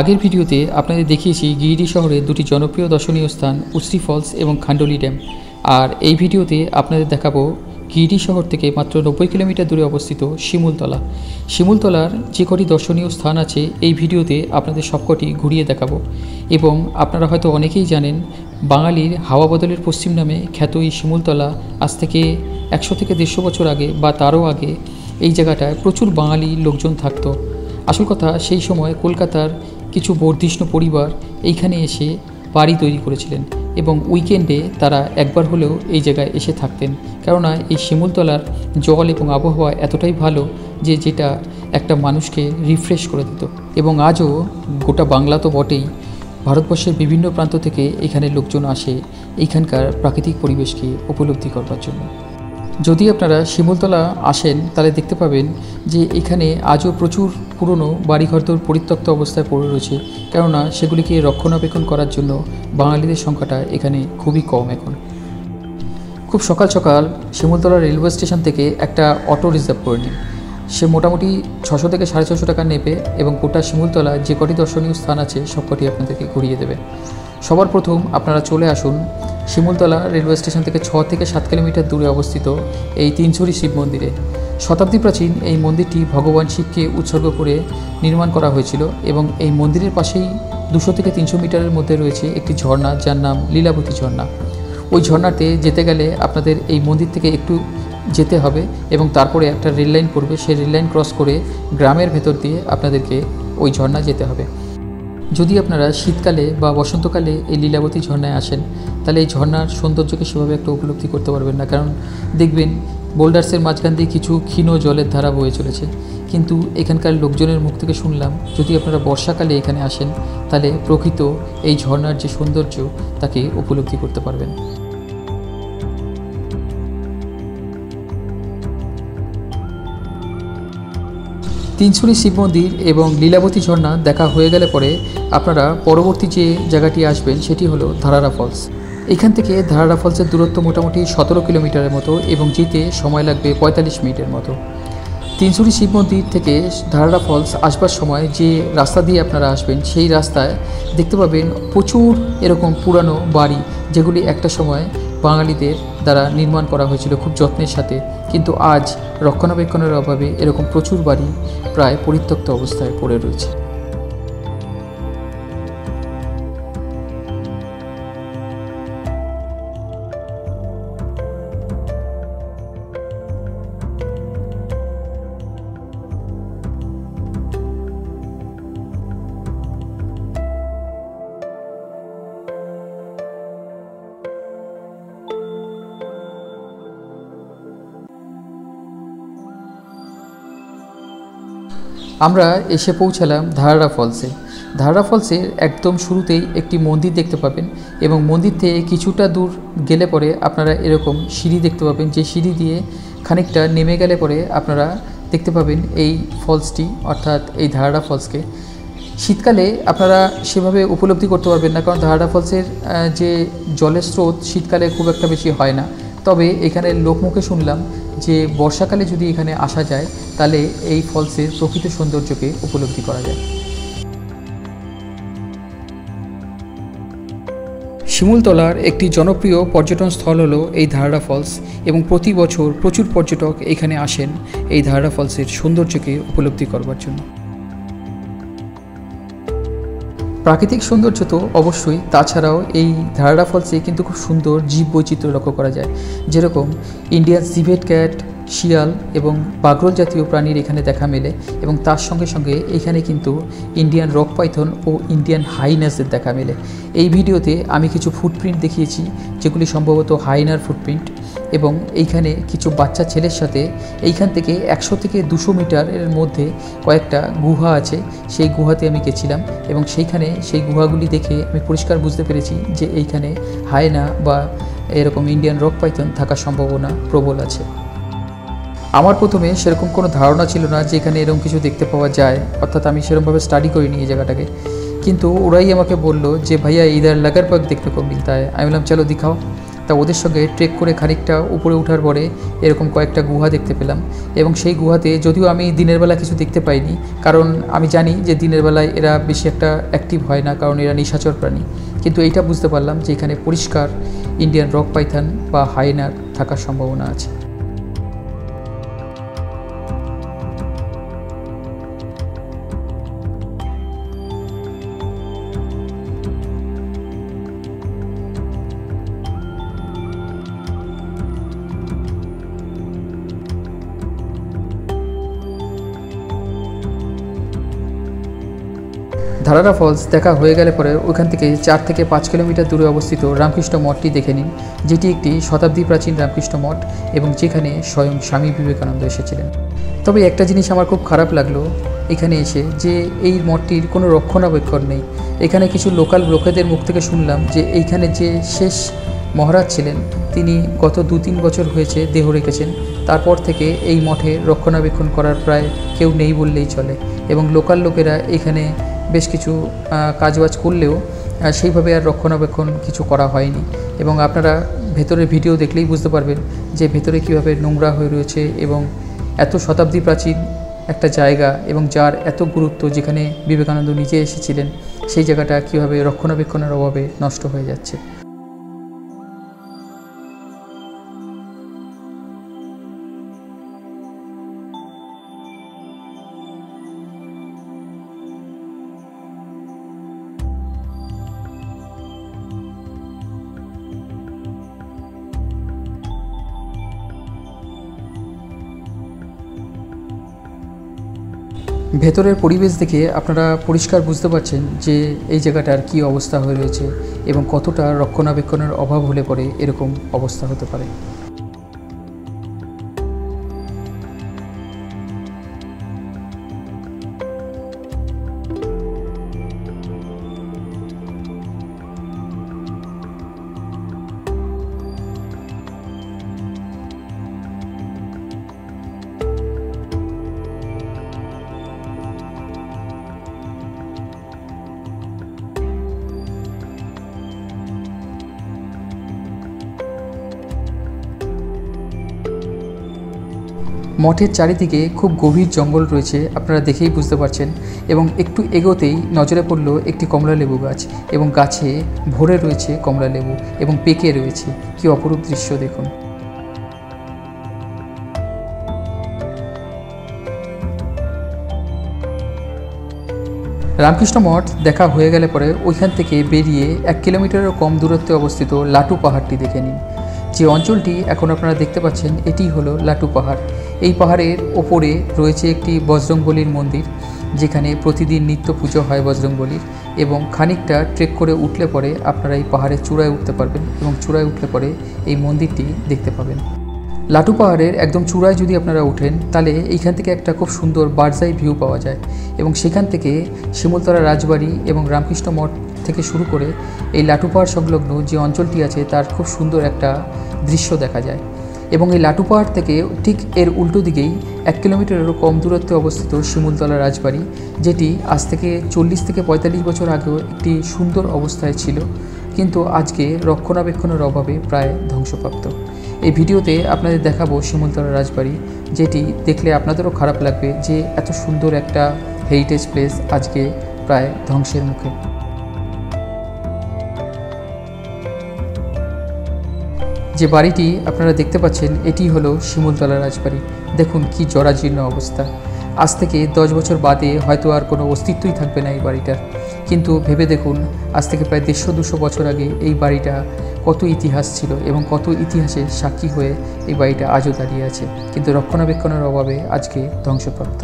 আগের ভিডিওতে আপনাদের দেখিয়েছি গিরিডি শহরের দুটি জনপ্রিয় দর্শনীয় স্থান উসরি ফলস এবং খান্ডোলি ড্যাম। আর এই ভিডিওতে আপনাদের দেখাবো গিরিডি শহর থেকে মাত্র 90 কিলোমিটার দূরে অবস্থিত শিমুলতলা। শিমুলতলার যে কটি দর্শনীয় স্থান আছে এই ভিডিওতে আপনাদের সবকটি ঘুরিয়ে দেখাবো। এবং আপনারা হয়তো অনেকেই জানেন বাঙালির হাওয়া বদলের পশ্চিম নামে খ্যাত এই শিমুলতলা আজ থেকে 100 থেকে 150 বছর আগে বা তারও আগে এই জায়গাটায় প্রচুর বাঙালি লোকজন থাকতো। আসল কথা, সেই সময় কলকাতার কিছু বর্ধিষ্ণু পরিবার এইখানে এসে বাড়ি তৈরি করেছিলেন এবং উইকেন্ডে তারা একবার হলেও এই জায়গায় এসে থাকতেন, কেননা এই শিমুলতলার জল এবং আবহাওয়া এতটাই ভালো যে যেটা একটা মানুষকে রিফ্রেশ করে দিত। এবং আজও গোটা বাংলা তো বটেই, ভারতবর্ষের বিভিন্ন প্রান্ত থেকে এখানে লোকজন আসে এইখানকার প্রাকৃতিক পরিবেশকে উপলব্ধি করবার জন্য। যদি আপনারা শিমুলতলা আসেন তাহলে দেখতে পাবেন যে এখানে আজও প্রচুর পুরনো বাড়িঘরদোর পরিত্যক্ত অবস্থায় পড়ে রয়েছে, কেননা সেগুলিকে রক্ষণাবেক্ষণ করার জন্য বাঙালিদের সংখ্যাটা এখানে খুবই কম এখন। খুব সকাল সকাল শিমুলতলা রেলওয়ে স্টেশন থেকে একটা অটো রিজার্ভ করে নিন। সে মোটামুটি 600 থেকে 650 টাকা নেবে এবং গোটা শিমুলতলা যে কটি দর্শনীয় স্থান আছে সব কটি আপনাদেরকে ঘুরিয়ে দেবে। সবার প্রথম আপনারা চলে আসুন শিমুলতলা রেলওয়ে স্টেশন থেকে 6 থেকে 7 কিলোমিটার দূরে অবস্থিত এই তিনছড়ি শিব মন্দিরে। শতাব্দী প্রাচীন এই মন্দিরটি ভগবান শিবকে উৎসর্গ করে নির্মাণ করা হয়েছিল এবং এই মন্দিরের পাশেই 200 থেকে 300 মিটারের মধ্যে রয়েছে একটি ঝর্ণা, যার নাম লীলাবতী ঝর্ণা। ওই ঝর্ণাতে যেতে গেলে আপনাদের এই মন্দির থেকে একটু যেতে হবে এবং তারপরে একটা রেল লাইন পড়বে, সেই রেল লাইন ক্রস করে গ্রামের ভেতর দিয়ে আপনাদেরকে ওই ঝর্ণা যেতে হবে। যদি আপনারা শীতকালে বা বসন্তকালে এই লীলাবতী ঝর্ণায় আসেন তাহলে এই ঝর্ণার সৌন্দর্যকে সেভাবে একটা উপলব্ধি করতে পারবেন না, কারণ দেখবেন বোল্ডার্সের মাঝখান দিয়ে কিছু ক্ষীণ জলের ধারা বয়ে চলেছে। কিন্তু এখানকার লোকজনের মুখ থেকে শুনলাম যদি আপনারা বর্ষাকালে এখানে আসেন তাহলে প্রকৃত এই ঝর্ণার যে সৌন্দর্য তাকে উপলব্ধি করতে পারবেন। তিনছড়ি শিব মন্দির এবং লীলাবতী ঝর্ণা দেখা হয়ে গেলে পরে আপনারা পরবর্তী যে জায়গাটি আসবেন সেটি হলো ধারারা ফলস। এখান থেকে ধারারা ফলসের দূরত্ব মোটামুটি 17 কিলোমিটারের মতো এবং যেতে সময় লাগবে 45 মিনিটের মতো। তিনছড়ি শিব মন্দির থেকে ধারারা ফলস আসবার সময় যে রাস্তা দিয়ে আপনারা আসবেন সেই রাস্তায় দেখতে পাবেন প্রচুর এরকম পুরানো বাড়ি, যেগুলি একটা সময় বাঙালিদের দ্বারা নির্মাণ করা হয়েছিল খুব যত্নের সাথে, কিন্তু আজ রক্ষণাবেক্ষণের অভাবে এরকম প্রচুর বাড়ি প্রায় পরিত্যক্ত অবস্থায় পড়ে রয়েছে। আমরা এসে পৌঁছালাম ধারারা ফলসে। ধারারা ফলসের একদম শুরুতেই একটি মন্দির দেখতে পাবেন এবং মন্দির থেকে কিছুটা দূর গেলে পরে আপনারা এরকম সিঁড়ি দেখতে পাবেন, যে সিঁড়ি দিয়ে খানিকটা নেমে গেলে পরে আপনারা দেখতে পাবেন এই ফলসটি, অর্থাৎ এই ধারারা ফলসকে। শীতকালে আপনারা সেভাবে উপলব্ধি করতে পারবেন না, কারণ ধারারা ফলসের যে জলের স্রোত শীতকালে খুব একটা বেশি হয় না। তবে এখানে লোকমুখে শুনলাম যে বর্ষাকালে যদি এখানে আসা যায় তাহলে এই ফলসের প্রকৃত সৌন্দর্যকে উপলব্ধি করা যায়। শিমুলতলার একটি জনপ্রিয় পর্যটন স্থল হলো এই ধারারা ফলস এবং প্রতি বছর প্রচুর পর্যটক এখানে আসেন এই ধারারা ফলসের সৌন্দর্যকে উপলব্ধি করবার জন্য। প্রাকৃতিক সৌন্দর্য তো অবশ্যই, তাছাড়াও এই ধারারা ফলসে কিন্তু খুব সুন্দর জীব বৈচিত্র্য লক্ষ্য করা যায়, যেরকম ইন্ডিয়ান সিভেট ক্যাট, শিয়াল এবং বাগরোল জাতীয় প্রাণীর এখানে দেখা মেলে এবং তার সঙ্গে সঙ্গে এখানে কিন্তু ইন্ডিয়ান রক পাইথন ও ইন্ডিয়ান হাইনাসের দেখা মেলে। এই ভিডিওতে আমি কিছু ফুটপ্রিন্ট দেখিয়েছি যেগুলি সম্ভবত হাইনার ফুটপ্রিন্ট, এবং এইখানে কিছু বাচ্চা ছেলের সাথে এইখান থেকে 100 থেকে 200 মিটারের মধ্যে কয়েকটা গুহা আছে, সেই গুহাতে আমি গেছিলাম এবং সেইখানে সেই গুহাগুলি দেখে আমি পরিষ্কার বুঝতে পেরেছি যে এইখানে হায়না বা এরকম ইন্ডিয়ান রক পাইথন থাকার সম্ভাবনা প্রবল আছে। আমার প্রথমে সেরকম কোনো ধারণা ছিল না যে এখানে এরকম কিছু দেখতে পাওয়া যায়, অর্থাৎ আমি সেরকমভাবে স্টাডি করিনি এই জায়গাটাকে, কিন্তু ওরাই আমাকে বললো যে ভাইয়া ইধার লাগার পাক দেখতে কো মিলতা হ্যায়। আমি বললাম চলো দিখাও। তা ওদের সঙ্গে ট্রেক করে খানিকটা উপরে ওঠার পরে এরকম কয়েকটা গুহা দেখতে পেলাম, এবং সেই গুহাতে যদিও আমি দিনের বেলা কিছু দেখতে পাইনি, কারণ আমি জানি যে দিনের বেলায় এরা বেশি একটা অ্যাক্টিভ হয় না, কারণ এরা নিশাচর প্রাণী। কিন্তু এইটা বুঝতে পারলাম যে এখানে পরিষ্কার ইন্ডিয়ান রক পাইথন বা হাইনার থাকার সম্ভাবনা আছে। ধারারা ফলস দেখা হয়ে গেলে পরে ওইখান থেকে 4 থেকে 5 কিলোমিটার দূরে অবস্থিত রামকৃষ্ণ মঠটি দেখে নিন, যেটি একটি শতাব্দী প্রাচীন রামকৃষ্ণ মঠ এবং যেখানে স্বয়ং স্বামী বিবেকানন্দ এসেছিলেন। তবে একটা জিনিস আমার খুব খারাপ লাগলো এখানে এসে, যে এই মঠটির কোনো রক্ষণাবেক্ষণ নেই। এখানে কিছু লোকাল লোকেদের মুখ থেকে শুনলাম যে এইখানে যে শেষ মহারাজ ছিলেন তিনি গত 2-3 বছর হয়েছে দেহ রেখেছেন, তারপর থেকে এই মঠে রক্ষণাবেক্ষণ করার প্রায় কেউ নেই বললেই চলে, এবং লোকাল লোকেরা এখানে বেশ কিছু কাজবাজ করলেও সেইভাবে আর রক্ষণাবেক্ষণ কিছু করা হয়নি। এবং আপনারা ভেতরের ভিডিও দেখলেই বুঝতে পারবেন যে ভেতরে কীভাবে নোংরা হয়ে রয়েছে, এবং এত শতাব্দী প্রাচীন একটা জায়গা এবং যার এত গুরুত্ব, যেখানে বিবেকানন্দ নিজে এসেছিলেন, সেই জায়গাটা কীভাবে রক্ষণাবেক্ষণের অভাবে নষ্ট হয়ে যাচ্ছে। ভেতরের পরিবেশ দেখে আপনারা পরিষ্কার বুঝতে পারছেন যে এই জায়গাটার কী অবস্থা হয়ে রয়েছে এবং কতটা রক্ষণাবেক্ষণের অভাব হলে পরে এরকম অবস্থা হতে পারে। মঠের চারিদিকে খুব গভীর জঙ্গল রয়েছে, আপনারা দেখেই বুঝতে পারছেন, এবং একটু এগোতেই নজরে পড়ল একটি কমলা লেবু গাছ, এবং গাছে ভরে রয়েছে কমলা লেবু এবং পেকে রয়েছে। কি অপরূপ দৃশ্য দেখুন। রামকৃষ্ণ মঠ দেখা হয়ে গেলে পরে ওইখান থেকে বেরিয়ে 1 কিলোমিটারেরও কম দূরত্বে অবস্থিত লাটু পাহাড়টি দেখে নিন। যে অঞ্চলটি এখন আপনারা দেখতে পাচ্ছেন এটি হলো লাটু পাহাড়। এই পাহাড়ের ওপরে রয়েছে একটি বজরংবলীর মন্দির, যেখানে প্রতিদিন নিত্য পুজো হয় বজরংবলীর, এবং খানিকটা ট্রেক করে উঠলে পরে আপনারা এই পাহাড়ের চূড়ায় উঠতে পারবেন, এবং চূড়ায় উঠলে পরে এই মন্দিরটি দেখতে পাবেন। লাটু পাহাড়ের একদম চূড়ায় যদি আপনারা ওঠেন তাহলে এইখান থেকে একটা খুব সুন্দর বার্ডস আই ভিউ পাওয়া যায়, এবং সেখান থেকে শিমুলতলা রাজবাড়ি এবং রামকৃষ্ণ মঠ থেকে শুরু করে এই লাটু পাহাড় সংলগ্ন যে অঞ্চলটি আছে তার খুব সুন্দর একটা দৃশ্য দেখা যায়। এবং এই লাটু পাহাড় থেকে ঠিক এর উল্টো দিকেই 1 কিলোমিটারেরও কম দূরত্বে অবস্থিত শিমুলতলা রাজবাড়ি, যেটি আজ থেকে 40 থেকে 45 বছর আগেও একটি সুন্দর অবস্থায় ছিল, কিন্তু আজকে রক্ষণাবেক্ষণের অভাবে প্রায় ধ্বংসপ্রাপ্ত। এই ভিডিওতে আপনাদের দেখাবো শিমুলতলা রাজবাড়ি, যেটি দেখলে আপনাদেরও খারাপ লাগবে যে এত সুন্দর একটা হেরিটেজ প্লেস আজকে প্রায় ধ্বংসের মুখে। যে বাড়িটি আপনারা দেখতে পাচ্ছেন এটি হলো শিমুলতলা রাজবাড়ি। দেখুন কি জরাজীর্ণ অবস্থা। আজ থেকে 10 বছর বাদে হয়তো আর কোনো অস্তিত্বই থাকবে না এই বাড়িটার, কিন্তু ভেবে দেখুন আজ থেকে প্রায় 150-200 বছর আগে এই বাড়িটা কত ইতিহাস ছিল এবং কত ইতিহাসের সাক্ষী হয়ে এই বাড়িটা আজও দাঁড়িয়ে আছে, কিন্তু রক্ষণাবেক্ষণের অভাবে আজকে ধ্বংসপ্রাপ্ত।